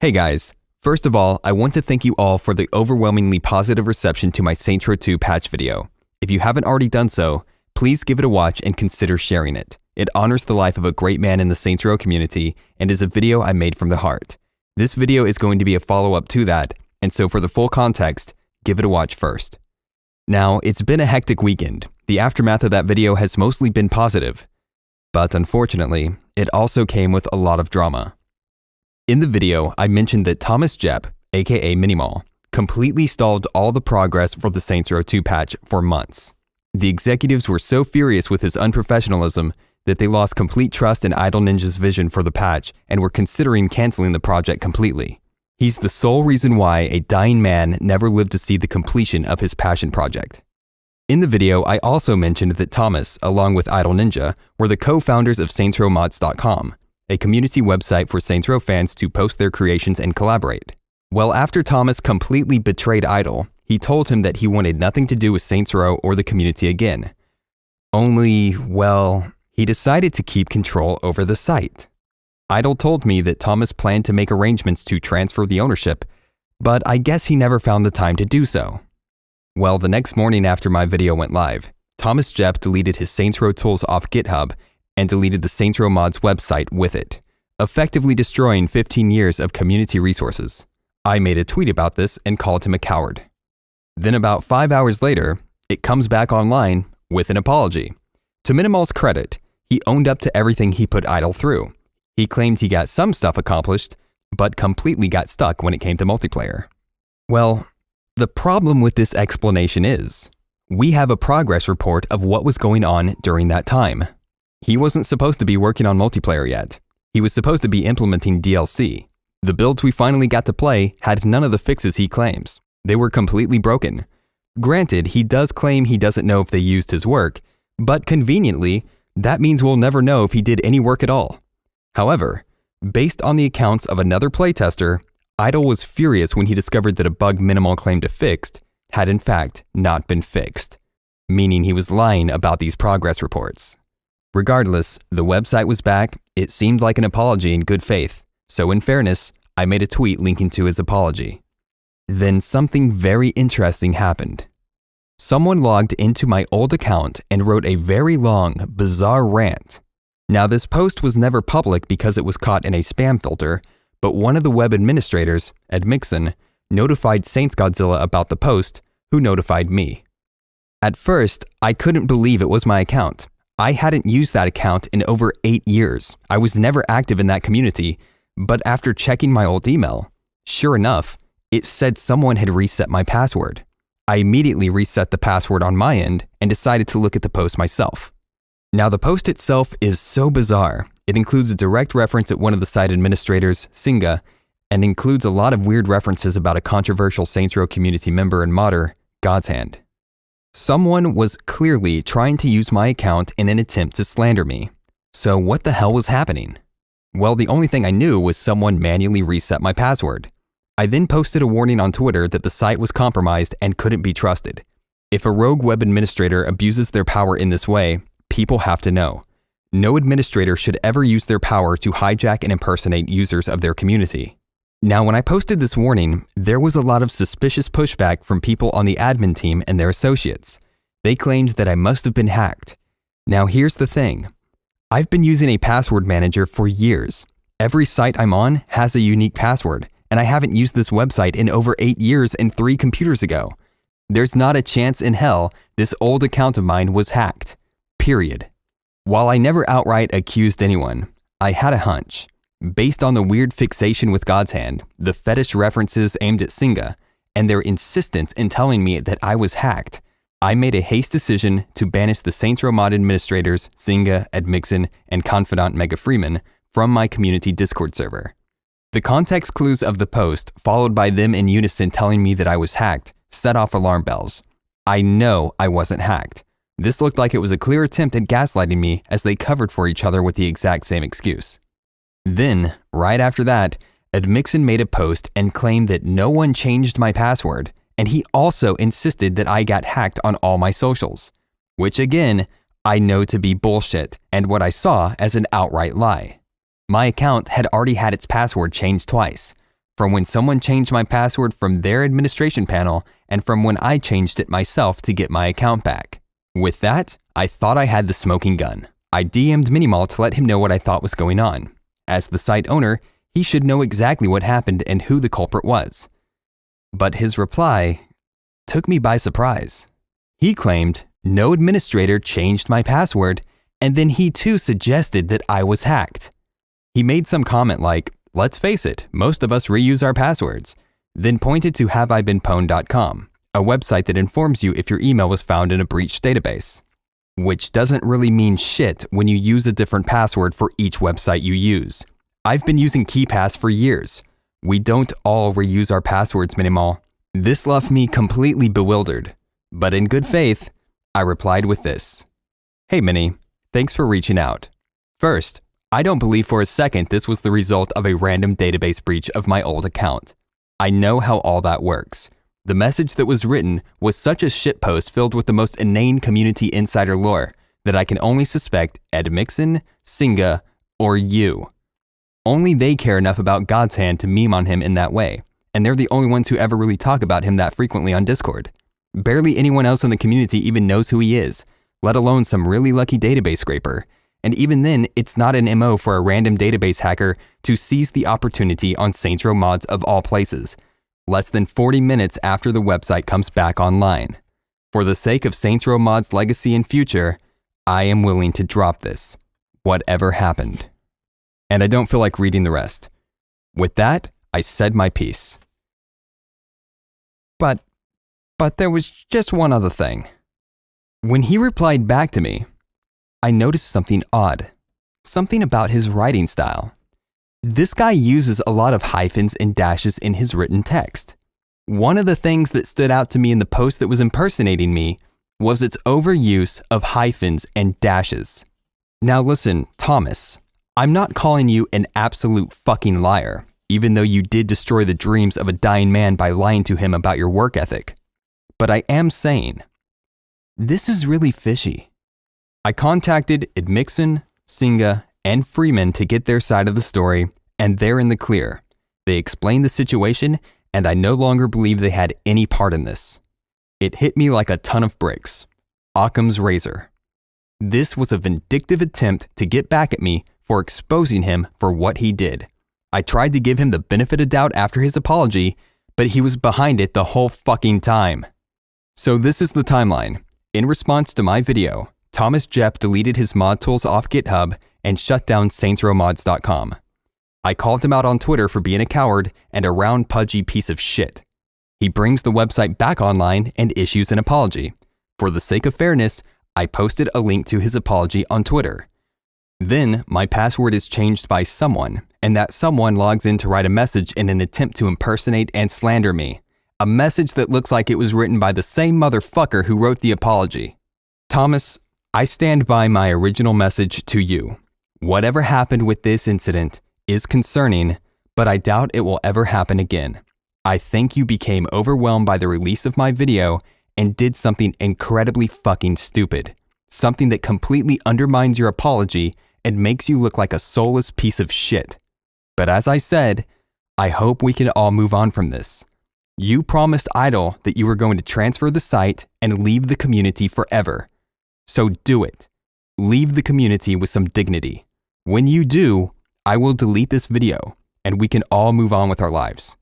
Hey guys, first of all, I want to thank you all for the overwhelmingly positive reception to my Saints Row 2 patch video. If you haven't already done so, please give it a watch and consider sharing it. It honors the life of a great man in the Saints Row community and is a video I made from the heart. This video is going to be a follow-up to that, and so for the full context, give it a watch first. Now, it's been a hectic weekend. The aftermath of that video has mostly been positive, but unfortunately, it also came with a lot of drama. In the video, I mentioned that Thomas Jepp, aka Minimaul, completely stalled all the progress for the Saints Row 2 patch for months. The executives were so furious with his unprofessionalism that they lost complete trust in Idle Ninja's vision for the patch and were considering canceling the project completely. He's the sole reason why a dying man never lived to see the completion of his passion project. In the video, I also mentioned that Thomas, along with Idle Ninja, were the co-founders of SaintsRowMods.com, a community website for Saints Row fans to post their creations and collaborate. Well, after Thomas completely betrayed Idle, he told him that he wanted nothing to do with Saints Row or the community again. Only, well, he decided to keep control over the site. Idle told me that Thomas planned to make arrangements to transfer the ownership, but I guess he never found the time to do so. Well, the next morning after my video went live, Thomas Jepp deleted his Saints Row tools off GitHub and deleted the Saints Row Mods website with it, effectively destroying 15 years of community resources. I made a tweet about this and called him a coward. Then about 5 hours later, it comes back online with an apology. To Minimaul's credit, he owned up to everything he put Idle through. He claimed he got some stuff accomplished, but completely got stuck when it came to multiplayer. Well, the problem with this explanation is, we have a progress report of what was going on during that time. He wasn't supposed to be working on multiplayer yet. He was supposed to be implementing DLC. The builds we finally got to play had none of the fixes he claims. They were completely broken. Granted, he does claim he doesn't know if they used his work, but conveniently, that means we'll never know if he did any work at all. However, based on the accounts of another playtester, Idle was furious when he discovered that a bug Minimaul claimed to fixed had in fact not been fixed, meaning he was lying about these progress reports. Regardless, the website was back. It seemed like an apology in good faith, so in fairness, I made a tweet linking to his apology. Then something very interesting happened. Someone logged into my old account and wrote a very long, bizarre rant. Now, this post was never public because it was caught in a spam filter, but one of the web administrators, Admixon, notified Saints Godzilla about the post, who notified me. At first, I couldn't believe it was my account. I hadn't used that account in over 8 years. I was never active in that community, but after checking my old email, sure enough, it said someone had reset my password. I immediately reset the password on my end and decided to look at the post myself. Now, the post itself is so bizarre. It includes a direct reference at one of the site administrators, Singa, and includes a lot of weird references about a controversial Saints Row community member and modder, God's Hand. Someone was clearly trying to use my account in an attempt to slander me. So what the hell was happening? Well, the only thing I knew was someone manually reset my password. I then posted a warning on Twitter that the site was compromised and couldn't be trusted. If a rogue web administrator abuses their power in this way, people have to know. No administrator should ever use their power to hijack and impersonate users of their community. Now, when I posted this warning, there was a lot of suspicious pushback from people on the admin team and their associates. They claimed that I must have been hacked. Now, here's the thing. I've been using a password manager for years. Every site I'm on has a unique password, and I haven't used this website in over 8 years and 3 computers ago. There's not a chance in hell this old account of mine was hacked. Period. While I never outright accused anyone, I had a hunch. Based on the weird fixation with God's Hand, the fetish references aimed at Singa, and their insistence in telling me that I was hacked, I made a haste decision to banish the Saints Row mod administrators, Singa, Admixon, and confidant Mega Freeman from my community Discord server. The context clues of the post, followed by them in unison telling me that I was hacked, set off alarm bells. I know I wasn't hacked. This looked like it was a clear attempt at gaslighting me as they covered for each other with the exact same excuse. Then, right after that, Admixon made a post and claimed that no one changed my password, and he also insisted that I got hacked on all my socials, which again, I know to be bullshit and what I saw as an outright lie. My account had already had its password changed twice. from when someone changed my password from their administration panel and from when I changed it myself to get my account back. With that, I thought I had the smoking gun. I DM'd Minimaul to let him know what I thought was going on. As the site owner, he should know exactly what happened and who the culprit was. But his reply took me by surprise. He claimed no administrator changed my password, and then he too suggested that I was hacked. He made some comment like, "Let's face it, most of us reuse our passwords," then pointed to haveibeenpwned.com, a website that informs you if your email was found in a breached database. Which doesn't really mean shit when you use a different password for each website you use. I've been using KeePass for years. We don't all reuse our passwords, Minimaul. This left me completely bewildered, but in good faith, I replied with this. "Hey Mini, thanks for reaching out. First, I don't believe for a second this was the result of a random database breach of my old account. I know how all that works. The message that was written was such a shitpost filled with the most inane community insider lore that I can only suspect Ed Mixon, Singa, or you. Only they care enough about God's hand to meme on him in that way, and they're the only ones who ever really talk about him that frequently on Discord. Barely anyone else in the community even knows who he is, let alone some really lucky database scraper. And even then, it's not an MO for a random database hacker to seize the opportunity on Saints Row mods of all places, less than 40 minutes after the website comes back online. For the sake of Saints Row mods' legacy and future, I am willing to drop this, whatever happened." And I don't feel like reading the rest. With that, I said my piece. But there was just one other thing. When he replied back to me, I noticed something odd. Something about his writing style. This guy uses a lot of hyphens and dashes in his written text. One of the things that stood out to me in the post that was impersonating me was its overuse of hyphens and dashes. Now listen, Thomas, I'm not calling you an absolute fucking liar, even though you did destroy the dreams of a dying man by lying to him about your work ethic. But I am saying, this is really fishy. I contacted Edmixon, Singa, and Freeman to get their side of the story, and they're in the clear. They explained the situation, and I no longer believe they had any part in this. It hit me like a ton of bricks. Occam's razor. This was a vindictive attempt to get back at me for exposing him for what he did. I tried to give him the benefit of doubt after his apology, but he was behind it the whole fucking time. So this is the timeline. In response to my video, Thomas Jepp deleted his mod tools off GitHub and shut down saintsrowmods.com. I called him out on Twitter for being a coward and a round pudgy piece of shit. He brings the website back online and issues an apology. For the sake of fairness, I posted a link to his apology on Twitter. Then my password is changed by someone, and that someone logs in to write a message in an attempt to impersonate and slander me. A message that looks like it was written by the same motherfucker who wrote the apology. Thomas, I stand by my original message to you. Whatever happened with this incident is concerning, but I doubt it will ever happen again. I think you became overwhelmed by the release of my video and did something incredibly fucking stupid. Something that completely undermines your apology and makes you look like a soulless piece of shit. But as I said, I hope we can all move on from this. You promised Idle that you were going to transfer the site and leave the community forever. So do it. Leave the community with some dignity. When you do, I will delete this video and we can all move on with our lives.